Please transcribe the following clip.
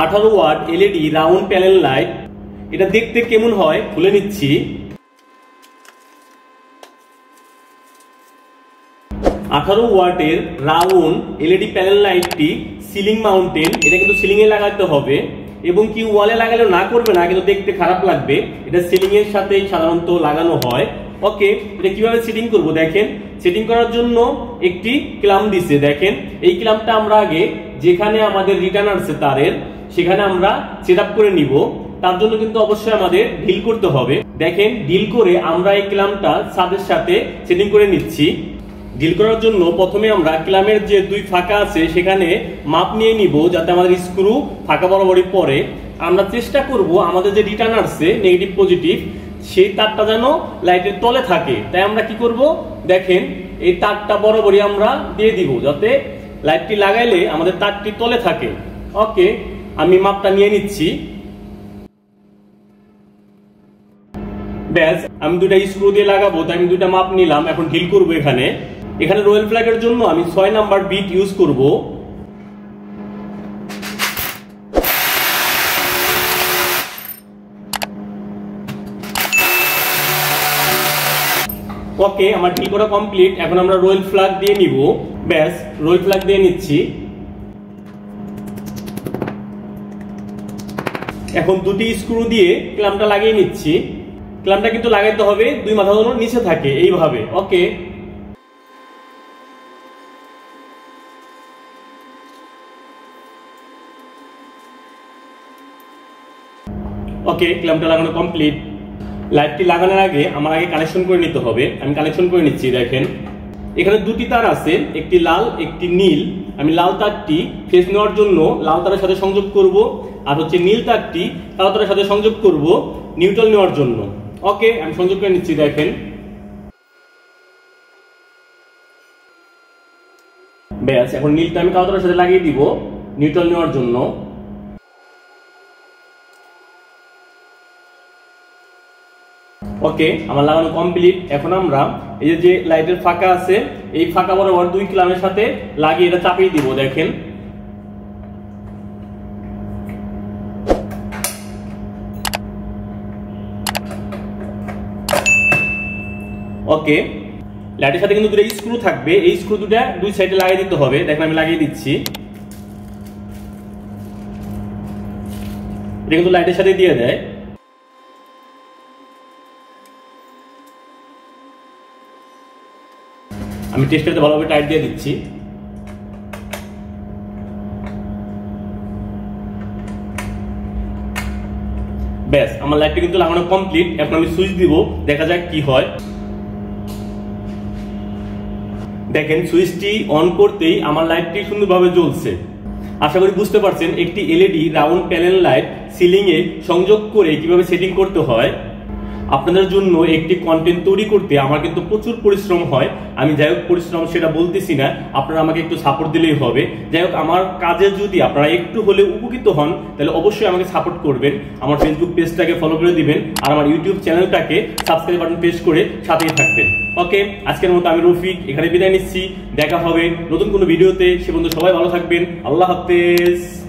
18 watt LED round panel light. এটা দেখতে কেমন হয় খুলে নিচ্ছি। 18 ওয়াটের রাউন্ড এলইডি প্যানেল লাইটটি সিলিং মাউন্টেন। এটা কিন্তু সিলিং এ লাগাতে হবে এবং কি ওয়ালে লাগালেও না করবে না, কিন্তু দেখতে খারাপ লাগবে। এটা সিলিং এর সাথে সাধারণত লাগানো হয়। ওকে, এটা কিভাবে সেটিং করব দেখেন। সেটিং করার জন্য একটি ক্ল্যাম্প দিছে, দেখেন এই ক্ল্যাম্পটা আমরা আগে যেখানে আমাদের রিটার্ন আছে তারের, সেখানে আমরা সেটআপ করে নিব। তার জন্য কিন্তু অবশ্যই আমাদের ডিল করতে হবে। দেখেন ডিল করে আমরা এই ক্ল্যাম্পটা ছাদের সাথে সেটিং করে নিচ্ছি। ডিল করার জন্য প্রথমে আমরা ক্ল্যাম্পের যে দুই ফাঁকা আছে সেখানে মাপ নিয়ে নিব, যাতে আমাদের স্ক্রু ফাঁকা বরাবরই পড়ে। আমরা চেষ্টা করব আমাদের যে রিটার্ন আছে নেগেটিভ পজিটিভ, সেই তারটা যেন লাইটের তলে থাকে। তাই আমরা কি করব দেখেন, এই তারটা বরাবরই আমরা দিয়ে দিব, যাতে লাইটটি লাগাইলে আমাদের তারটি তলে থাকে। ওকে, আমি মাপটা নিয়ে নিচ্ছি। ব্যাস, আমি দুইটা স্ক্রু দিয়ে লাগাবো, তাই আমি দুইটা মাপ নিলাম। এখন ডিল করব। এখানে রয়্যাল ফ্ল্যাগের জন্য আমি 6 নাম্বার বিট ইউজ করব। ওকে, আমার ডিল করা কমপ্লিট। এখন আমরা রয়্যাল ফ্ল্যাগ দিয়ে নিব। ব্যাস, রয়্যাল ফ্ল্যাগ দিয়ে নিচ্ছি। এখন দুটি স্ক্রু দিয়ে ক্ল্যাম্পটা লাগিয়ে নিচ্ছি। ক্ল্যাম্পটা কিন্তু লাগাইতে হবে দুই মাথা যেন নিচে থাকে, এইভাবে। ওকে, ওকে, ক্ল্যাম্পটা লাগানো কমপ্লিট। লাইটটি লাগানোর আগে আমার আগে কানেকশন করে নিতে হবে। আমি কানেকশন করে নিচ্ছি। দেখেন এখানে দুটি তার আছে, একটি লাল একটি নীল। আমি লাল তারটি ফেজ নেওয়ার জন্য লাল তারের সাথে সংযোগ করব, আর হচ্ছে নীল তারটি কালো তারের সাথে সংযোগ করব নিউট্রাল নেওয়ার জন্য। ওকে, আমি সংযোগ করে নিচ্ছি। দেখেন ব্যাস, এখন নীলটা আমি কালো তারের সাথে লাগিয়ে দিব নিউট্রাল নেওয়ার জন্য। ওকে, আমার লাগানো কমপ্লিট। এখন আমরা এই যে লাইটের ফাঁকা আছে, এই ফাঁকা বরাবর দুই ক্ল্যাম্পের সাথে লাগিয়ে এটা চাপিয়ে দিব। দেখেন ওকে, লাইটের সাথে কিন্তু দুটো স্ক্রু থাকবে, এই স্ক্রু দুটা দুই সাইডে লাগিয়ে দিতে হবে। দেখেন আমি লাগিয়ে দিচ্ছি। এটা কিন্তু লাইটের সাথে দিয়ে দেয়। আমি টেস্টারতে ভালোভাবে টাইট দিয়ে দিচ্ছি। ব্যাস, আমার লাইটটা কিন্তু লাগানো কমপ্লিট। এখন আমি সুইচ দিব, দেখা যাক কি হয়। দেখেন সুইচটি অন করতেই আমার লাইটটি সুন্দরভাবে জ্বলছে। আশা করি বুঝতে পারছেন একটি LED round panel light ceiling এ সংযোগ করে কিভাবে সেটিং করতে হয়। আপনাদের জন্য একটি কন্টেন্ট তৈরি করতে আমার কিন্তু প্রচুর পরিশ্রম হয়। আমি যাই হোক পরিশ্রম সেটা বলতেছি না, আপনারা আমাকে একটু সাপোর্ট দিলেই হবে। যাই হোক, আমার কাজে যদি আপনারা একটু হলে উপকৃত হন তাহলে অবশ্যই আমাকে সাপোর্ট করবেন। আমার ফেসবুক পেজটাকে ফলো করে দিবেন, আর আমার ইউটিউব চ্যানেলটাকে সাবস্ক্রাইব বাটন প্রেস করে সাথেই থাকবেন। ওকে, আজকের মতো আমি রফিক এখানে বিদায় নিচ্ছি। দেখা হবে নতুন কোনো ভিডিওতে। সে পর্যন্ত সবাই ভালো থাকবেন। আল্লাহ হাফেজ।